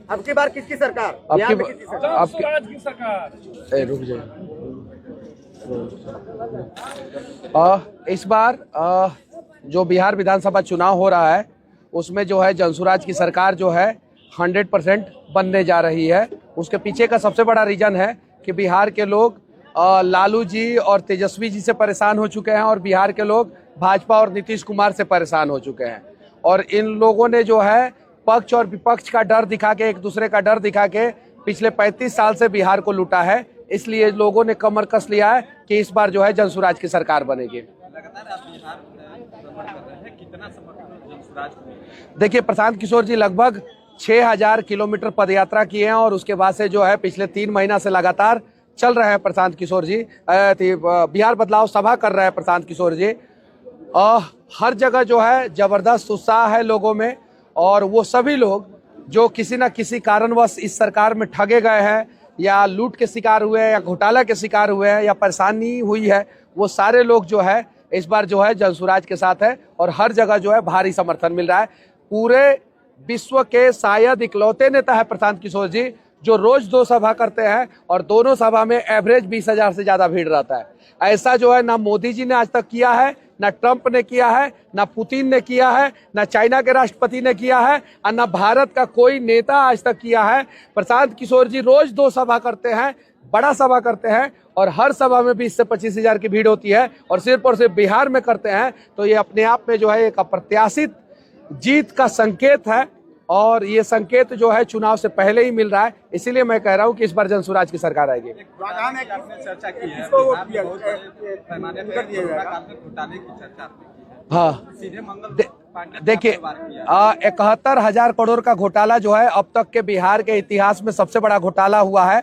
अब की बार किसकी सरकार? जनसुराज की सरकार। रुक जाइए। इस बार जो बिहार विधानसभा चुनाव हो रहा है उसमें जो है जनसुराज की सरकार जो है 100% बनने जा रही है। उसके पीछे का सबसे बड़ा रीजन है कि बिहार के लोग लालू जी और तेजस्वी जी से परेशान हो चुके हैं और बिहार के लोग भाजपा और नीतीश कुमार से परेशान हो चुके हैं। और इन लोगों ने जो है पक्ष और विपक्ष का डर दिखा के, एक दूसरे का डर दिखा के पिछले 35 साल से बिहार को लूटा है। इसलिए लोगों ने कमर कस लिया है कि इस बार जो है जनसुराज की सरकार बनेगी। देखिए, प्रशांत किशोर जी लगभग 6000 किलोमीटर पदयात्रा किए हैं और उसके बाद से जो है पिछले 3 महीना से लगातार चल रहे हैं प्रशांत किशोर जी। बिहार बदलाव सभा कर रहे हैं प्रशांत किशोर जी। हर जगह जो है जबरदस्त उत्साह है लोगों में, और वो सभी लोग जो किसी न किसी कारणवश इस सरकार में ठगे गए हैं या लूट के शिकार हुए हैं या घोटाला के शिकार हुए हैं या परेशानी हुई है, वो सारे लोग जो है इस बार जो है जनसुराज के साथ है और हर जगह जो है भारी समर्थन मिल रहा है। पूरे विश्व के शायद इकलौते नेता है प्रशांत किशोर जी जो रोज 2 सभा करते हैं और दोनों सभा में एवरेज 20,000 से ज्यादा भीड़ रहता है। ऐसा जो है ना मोदी जी ने आज तक किया है, ना ट्रंप ने किया है, ना पुतिन ने किया है, ना चाइना के राष्ट्रपति ने किया है और ना भारत का कोई नेता आज तक किया है। प्रशांत किशोर जी रोज 2 सभा करते हैं, बड़ा सभा करते हैं और हर सभा में 20 से 25,000 की भीड़ होती है और सिर्फ और सिर्फ बिहार में करते हैं। तो ये अपने आप में जो है एक अप्रत्याशित जीत का संकेत है और ये संकेत जो है चुनाव से पहले ही मिल रहा है। इसीलिए मैं कह रहा हूँ कि इस बार जनसुराज की सरकार आएगी। हाँ, देखिए 71,000 करोड़ का घोटाला जो है अब तक के बिहार के इतिहास में सबसे बड़ा घोटाला हुआ है।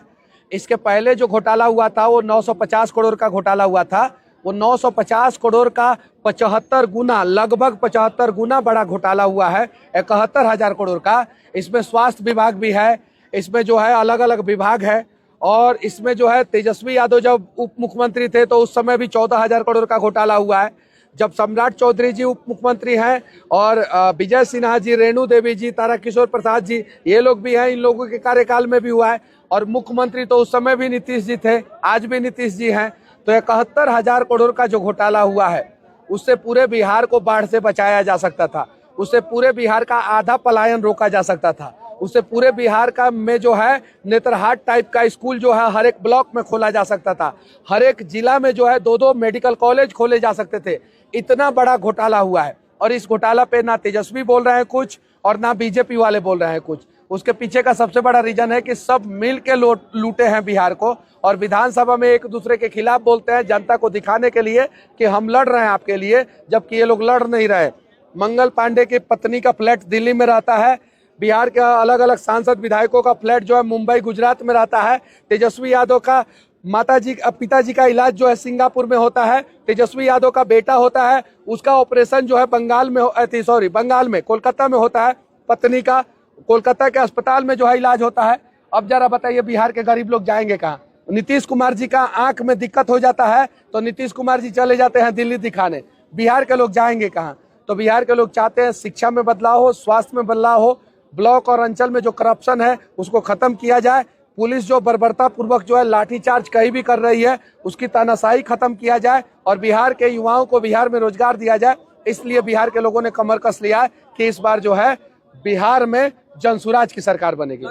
इसके पहले जो घोटाला हुआ था वो 950 करोड़ का घोटाला हुआ था। वो 950 करोड़ का 75 गुना, लगभग 75 गुना बड़ा घोटाला हुआ है 71,000 करोड़ का। इसमें स्वास्थ्य विभाग भी है, इसमें जो है अलग अलग विभाग है और इसमें जो है तेजस्वी यादव जब उप मुख्यमंत्री थे तो उस समय भी 14,000 करोड़ का घोटाला हुआ है। जब सम्राट चौधरी जी उप मुख्यमंत्री हैं और विजय सिन्हा जी, रेणु देवी जी, तारकिशोर प्रसाद जी, ये लोग भी हैं, इन लोगों के कार्यकाल में भी हुआ है। और मुख्यमंत्री तो उस समय भी नीतीश जी थे, आज भी नीतीश जी हैं। तो 71,000 करोड़ का जो घोटाला हुआ है उससे पूरे बिहार को बाढ़ से बचाया जा सकता था, उससे पूरे बिहार का आधा पलायन रोका जा सकता था, उससे पूरे बिहार का में जो है नेतरहाट टाइप का स्कूल जो है हर एक ब्लॉक में खोला जा सकता था, हर एक जिला में जो है 2-2 मेडिकल कॉलेज खोले जा सकते थे। इतना बड़ा घोटाला हुआ है और इस घोटाला पे ना तेजस्वी बोल रहे हैं कुछ और ना बीजेपी वाले बोल रहे हैं कुछ। उसके पीछे का सबसे बड़ा रीजन है कि सब मिल के लूटे हैं बिहार को और विधानसभा में एक दूसरे के खिलाफ बोलते हैं जनता को दिखाने के लिए कि हम लड़ रहे हैं आपके लिए, जबकि ये लोग लड़ नहीं रहे। मंगल पांडे की पत्नी का फ्लैट दिल्ली में रहता है, बिहार के अलग अलग सांसद विधायकों का फ्लैट जो है मुंबई गुजरात में रहता है। तेजस्वी यादव का पिताजी का इलाज जो है सिंगापुर में होता है। तेजस्वी यादव का बेटा होता है, उसका ऑपरेशन जो है बंगाल में कोलकाता में होता है। पत्नी का कोलकाता के अस्पताल में जो है इलाज होता है। अब जरा बताइए बिहार के गरीब लोग जाएंगे कहाँ? नीतीश कुमार जी का आंख में दिक्कत हो जाता है तो नीतीश कुमार जी चले जाते हैं दिल्ली दिखाने, बिहार के लोग जाएंगे कहाँ? तो बिहार के लोग चाहते हैं शिक्षा में बदलाव हो, स्वास्थ्य में बदलाव हो, ब्लॉक और अंचल में जो करप्शन है उसको खत्म किया जाए, पुलिस जो बर्बरता पूर्वक जो है लाठीचार्ज कहीं भी कर रही है उसकी तानाशाही खत्म किया जाए और बिहार के युवाओं को बिहार में रोजगार दिया जाए। इसलिए बिहार के लोगों ने कमर कस लिया है कि इस बार जो है बिहार में जनसुराज की सरकार बनेगी।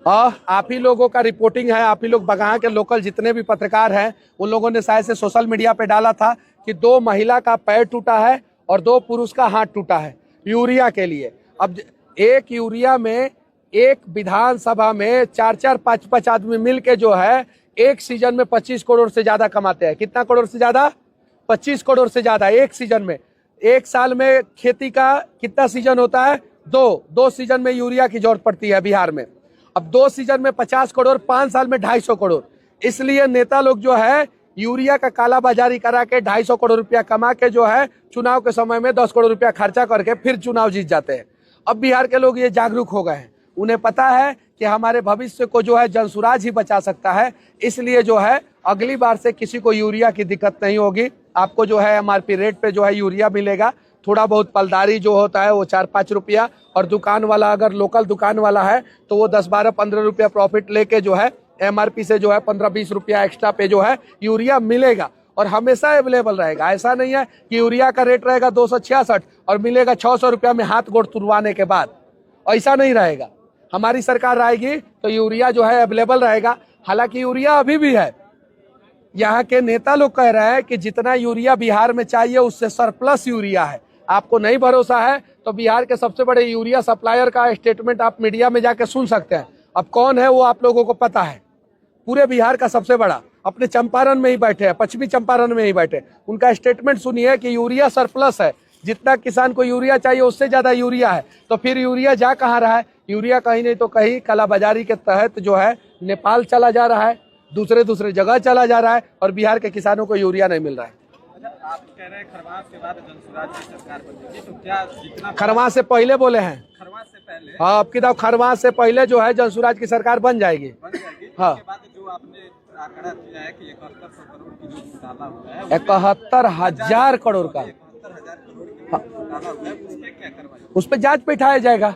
आप ही लोगों का रिपोर्टिंग है, आप ही लोग बगहा के लोकल जितने भी पत्रकार हैं उन लोगों ने शायद से सोशल मीडिया पे डाला था कि 2 महिला का पैर टूटा है और 2 पुरुष का हाथ टूटा है यूरिया के लिए। अब एक यूरिया में एक विधानसभा में 4-4, 5-5 आदमी मिलके जो है एक सीजन में 25 करोड़ से ज्यादा कमाते हैं। कितना करोड़ से ज्यादा? 25 करोड़ से ज्यादा एक सीजन में। एक साल में खेती का कितना सीजन होता है? 2 सीजन में यूरिया की जरूरत पड़ती है बिहार में। अब 2 सीजन में 50 करोड़, 5 साल में 250 करोड़। इसलिए नेता लोग जो है यूरिया का काला बाजारी करा के 250 करोड़ रुपया कमा के जो है चुनाव के समय में 10 करोड़ रुपया खर्चा करके फिर चुनाव जीत जाते हैं। अब बिहार के लोग ये जागरूक हो गए हैं, उन्हें पता है कि हमारे भविष्य को जो है जनसुराज ही बचा सकता है। इसलिए जो है अगली बार से किसी को यूरिया की दिक्कत नहीं होगी। आपको जो है एमआरपी रेट पे जो है यूरिया मिलेगा। थोड़ा बहुत पलदारी जो होता है वो 4-5 रुपया, और दुकान वाला अगर लोकल दुकान वाला है तो वो 10-12-15 रुपया प्रॉफिट लेके जो है MRP से जो है 15-20 रुपया एक्स्ट्रा पे जो है यूरिया मिलेगा और हमेशा अवेलेबल रहेगा। ऐसा नहीं है कि यूरिया का रेट रहेगा 266 और मिलेगा 600 रुपया में हाथ गोड़ तुड़वाने के बाद, ऐसा नहीं रहेगा। हमारी सरकार आएगी तो यूरिया जो है अवेलेबल रहेगा। हालांकि यूरिया अभी भी है, यहाँ के नेता लोग कह रहे हैं कि जितना यूरिया बिहार में चाहिए उससे सरप्लस यूरिया है। आपको नहीं भरोसा है तो बिहार के सबसे बड़े यूरिया सप्लायर का स्टेटमेंट आप मीडिया में जाके सुन सकते हैं। अब कौन है वो आप लोगों को पता है, पूरे बिहार का सबसे बड़ा, अपने चंपारण में ही बैठे हैं, पश्चिमी चंपारण में ही बैठे। उनका स्टेटमेंट सुनिए कि यूरिया सरप्लस है, जितना किसान को यूरिया चाहिए उससे ज्यादा यूरिया है। तो फिर यूरिया जा कहाँ रहा है? यूरिया कहीं नहीं तो कहीं कालाबाजारी के तहत जो है नेपाल चला जा रहा है, दूसरे जगह चला जा रहा है और बिहार के किसानों को यूरिया नहीं मिल रहा है। आप कह रहे हैं खरवास के बाद जनसुराज की सरकार बनेगी, तो क्या जितना खरवास से पहले बोले हैं? खरवास से पहले, हाँ, अब किताब खरवास से पहले जो है जनसुराज की सरकार बन जाएगी। हाँ, उसके बाद जो आपने आंकड़ा दिया है कि 7100 करोड़ की जो घोटाला हुआ है, 71,000 करोड़ का, 71,000 करोड़ की घोटाला हुआ है, उस पे क्या करवाएंगे? उस पर जांच बिठाया जाएगा,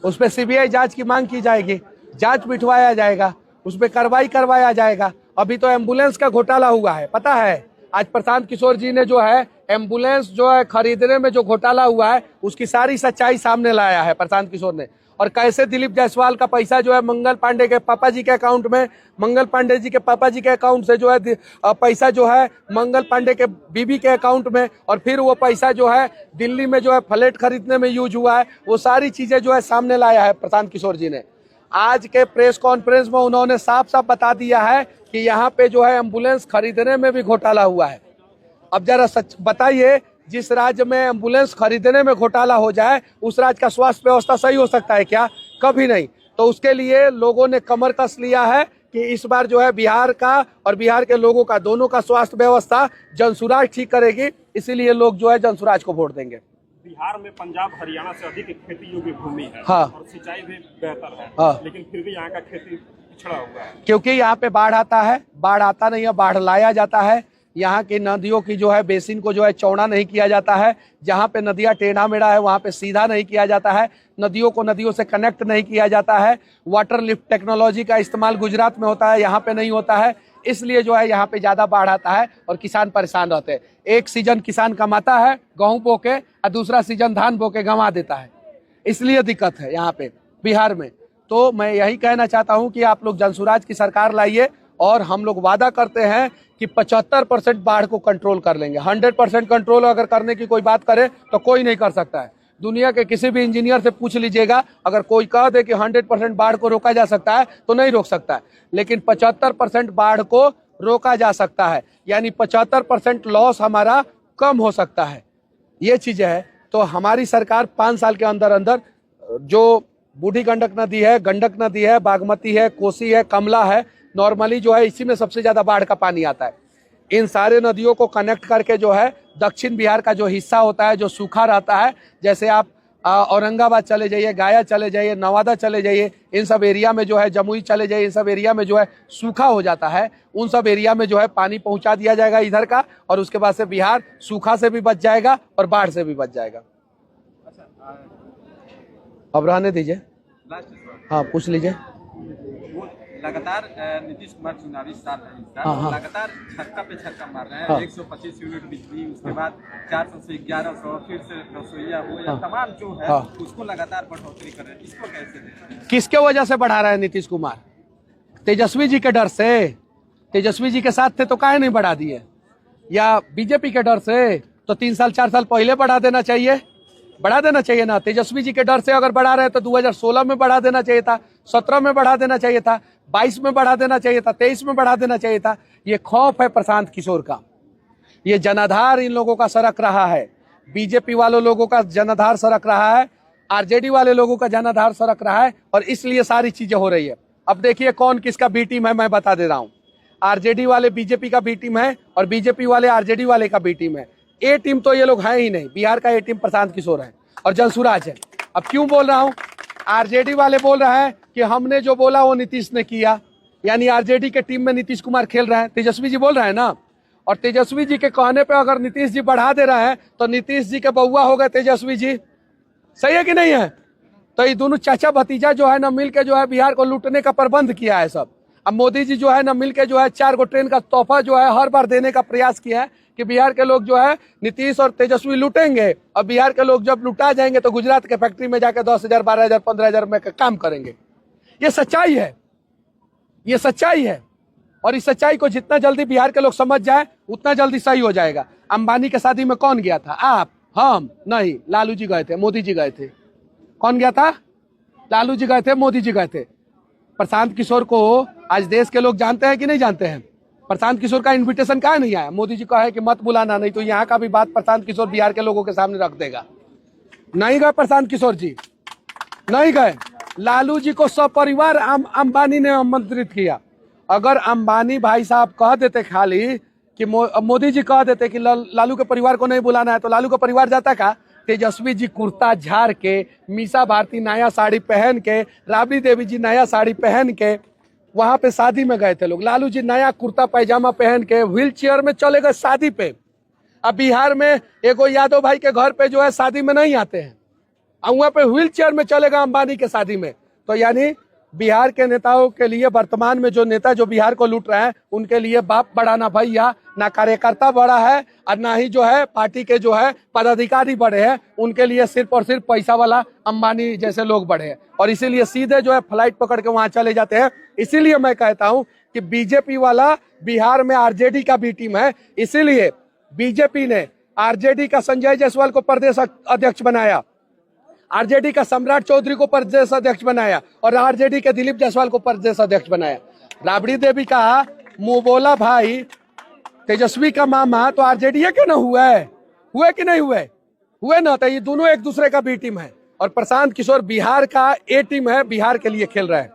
उस पर CBI जांच की मांग की जाएगी, जांच बिठवाया जाएगा, उस पर कार्रवाई करवाया जाएगा। अभी तो एम्बुलेंस का घोटाला हुआ है, पता है? आज प्रशांत किशोर जी ने जो है एम्बुलेंस जो है खरीदने में जो घोटाला हुआ है उसकी सारी सच्चाई सामने लाया है प्रशांत किशोर ने। और कैसे दिलीप जायसवाल का पैसा जो है मंगल पांडे के पापा जी के अकाउंट में, मंगल पांडे जी के पापा जी के अकाउंट से जो है पैसा जो है मंगल पांडे के बीबी के अकाउंट में, और फिर वो पैसा जो है दिल्ली में जो है फ्लैट खरीदने में यूज हुआ है, वो सारी चीजें जो है सामने लाया है प्रशांत किशोर जी ने। आज के प्रेस कॉन्फ्रेंस में उन्होंने साफ साफ बता दिया है कि यहाँ पे जो है एम्बुलेंस खरीदने में भी घोटाला हुआ है। अब जरा सच बताइए, जिस राज्य में एम्बुलेंस खरीदने में घोटाला हो जाए उस राज्य का स्वास्थ्य व्यवस्था सही हो सकता है क्या? कभी नहीं। तो उसके लिए लोगों ने कमर कस लिया है कि इस बार जो है बिहार का और बिहार के लोगों का दोनों का स्वास्थ्य व्यवस्था जनसुराज ठीक करेगी, इसीलिए लोग जो है जनसुराज को वोट देंगे। बिहार में पंजाब हरियाणा से अधिक खेती योग्य भूमि है। हाँ। और सिंचाई भी बेहतर है। हाँ। लेकिन फिर भी यहाँ का खेती पिछड़ा हुआ है, क्योंकि यहाँ पे बाढ़ आता है, बाढ़ आता नहीं है, बाढ़ लाया जाता है। यहाँ की नदियों की जो है बेसिन को जो है चौड़ा नहीं किया जाता है, जहाँ पे नदियाँ टेढ़ा मेढ़ा है वहाँ पे सीधा नहीं किया जाता है, नदियों को नदियों से कनेक्ट नहीं किया जाता है। वाटर लिफ्ट टेक्नोलॉजी का इस्तेमाल गुजरात में होता है, यहाँ पे नहीं होता है, इसलिए जो है यहाँ पे ज्यादा बाढ़ आता है और किसान परेशान रहते हैं। एक सीजन किसान कमाता है गेहूं बो के और दूसरा सीजन धान बो के गंवा देता है, इसलिए दिक्कत है यहाँ पे बिहार में। तो मैं यही कहना चाहता हूँ कि आप लोग जनसुराज की सरकार लाइए और हम लोग वादा करते हैं कि 75% बाढ़ को कंट्रोल कर लेंगे। 100% कंट्रोल अगर करने की कोई बात करे तो कोई नहीं कर सकता है। दुनिया के किसी भी इंजीनियर से पूछ लीजिएगा, अगर कोई कह दे कि 100% बाढ़ को रोका जा सकता है तो नहीं रोक सकता है, लेकिन 75% बाढ़ को रोका जा सकता है, यानी 75% लॉस हमारा कम हो सकता है। ये चीजें है। तो हमारी सरकार 5 साल के अंदर अंदर जो बूढ़ी गंडक नदी है, गंडक नदी है, बागमती है, कोसी है, कमला है, नॉर्मली जो है इसी में सबसे ज्यादा बाढ़ का पानी आता है। इन सारे नदियों को कनेक्ट करके जो है दक्षिण बिहार का जो हिस्सा होता है जो सूखा रहता है, जैसे आप औरंगाबाद चले जाइए, गया चले जाइए, नवादा चले जाइए, इन सब एरिया में जो है, जमुई चले जाइए, इन सब एरिया में जो है सूखा हो जाता है। उन सब एरिया में जो है पानी पहुंचा दिया जाएगा इधर का, और उसके बाद से बिहार सूखा से भी बच जाएगा और बाढ़ से भी बच जाएगा। अब रहने दीजिए, हाँ पूछ लीजिए। लगातार नीतीश कुमार चुनावी साल है इस साल, हाँ। लगातार छक्का पे छक्का मार रहे हैं। हाँ। 125 यूनिट बिजली, उसके बाद 400 से 1100, फिर से रसोईया हो या हाँ। तमाम जो है हाँ। उसको लगातार बढ़ोतरी कर रहे हैं। इसको कैसे देखते हैं? किसके वजह से बढ़ा रहा है नीतीश कुमार? तेजस्वी जी के डर से। तेजस्वी जी के साथ थे तो काहे नहीं बढ़ा दिए? या बीजेपी के डर से? तो 3 साल 4 साल पहले बढ़ा देना चाहिए, बढ़ा देना चाहिए ना। तेजस्वी जी के डर से अगर बढ़ा रहे तो 2016 में बढ़ा देना चाहिए था, 17 में बढ़ा देना चाहिए था, 22 में बढ़ा देना चाहिए था, 23 में बढ़ा देना चाहिए था। ये खौफ है प्रशांत किशोर का, ये जनाधार इन लोगों का सरक रहा है, बीजेपी वालों लोगों का जनाधार सरक रहा है, आरजेडी वाले लोगों का जनाधार सरक रहा है, और इसलिए सारी चीजें हो रही है। अब देखिए कौन किसका बी टीम है, मैं बता दे रहा हूँ। आरजेडी वाले बीजेपी का बी टीम है और बीजेपी वाले आरजेडी वाले का बी टीम है। ए टीम तो ये लोग हैं ही नहीं। बिहार का ए टीम प्रशांत किशोर है और जनसुराज है। अब क्यों बोल रहा हूँ? आरजेडी वाले बोल रहे हैं कि हमने जो बोला वो नीतीश ने किया, यानी आरजेडी के टीम में नीतीश कुमार खेल रहे हैं, तेजस्वी जी बोल रहे हैं ना। और तेजस्वी जी के कहने पे अगर नीतीश जी बढ़ा दे रहे हैं तो नीतीश जी के बउआ हो गए तेजस्वी जी। सही है कि नहीं है? तो ये दोनों चाचा भतीजा जो है ना मिलके जो है बिहार को लूटने का प्रबंध किया है सब। अब मोदी जी जो है ना मिलके जो है 4 गो ट्रेन का तोहफा जो है हर बार देने का प्रयास किया है कि बिहार के लोग जो है नीतीश और तेजस्वी लूटेंगे और बिहार के लोग जब लुटा जाएंगे तो गुजरात के फैक्ट्री में जाकर 10,000, 12,000, 15,000 में काम करेंगे। ये सच्चाई है, ये सच्चाई है। और इस सच्चाई को जितना जल्दी बिहार के लोग समझ जाए उतना जल्दी सही हो जाएगा। अंबानी के शादी में कौन गया था? आप, हम नहीं, लालू जी गए थे, मोदी जी गए थे। कौन गया था? लालू जी गए थे, मोदी जी गए थे। प्रशांत किशोर को आज देश के लोग जानते हैं कि नहीं जानते हैं? प्रशांत किशोर का इनविटेशन कहाँ नहीं आया? मोदी जी का है कि मत बुलाना, नहीं तो यहाँ का भी बात प्रशांत किशोर बिहार के लोगों के सामने रख देगा। नहीं गए प्रशांत किशोर जी, नहीं गए। लालू जी को सपरिवार अंबानी ने आमंत्रित किया। अगर अंबानी भाई साहब कह देते खाली कि मोदी जी कह देते कि लालू के परिवार को नहीं बुलाना है तो लालू का परिवार जाता का? तेजस्वी जी कुर्ता झाड़ के, मीसा भारती नया साड़ी पहन के, राबड़ी देवी जी नया साड़ी पहन के वहां पे शादी में गए थे लोग। लालू जी नया कुर्ता पैजामा पहन के व्हील चेयर में चले गए शादी पे। अब बिहार में एगो यादव भाई के घर पे जो है शादी में नहीं आते हैं, वहां पे व्हील चेयर में चलेगा अंबानी के शादी में। तो यानी बिहार के नेताओं के लिए वर्तमान में जो नेता जो बिहार को लूट रहे हैं उनके लिए बाप बड़ा ना भैया, ना कार्यकर्ता बड़ा है और ना ही जो है पार्टी के जो है पदाधिकारी बड़े हैं। उनके लिए सिर्फ और सिर्फ पैसा वाला अंबानी जैसे लोग बड़े हैं और इसीलिए सीधे जो है फ्लाइट पकड़ के वहां चले जाते हैं। इसीलिए मैं कहता हूं कि बीजेपी वाला बिहार में आरजेडी का भी टीम है। इसीलिए बीजेपी ने आरजेडी का संजय जायसवाल को प्रदेश अध्यक्ष बनाया, आरजेडी का सम्राट चौधरी को प्रदेश अध्यक्ष बनाया और आरजेडी के दिलीप जायसवाल को प्रदेश अध्यक्ष बनाया। राबड़ी देवी का मुंह बोला भाई तेजस्वी का मामा तो आरजेडी के ना हुए कि नहीं हुए ना? तो ये दोनों एक दूसरे का बी टीम है और प्रशांत किशोर बिहार का ए टीम है, बिहार के लिए खेल रहे हैं।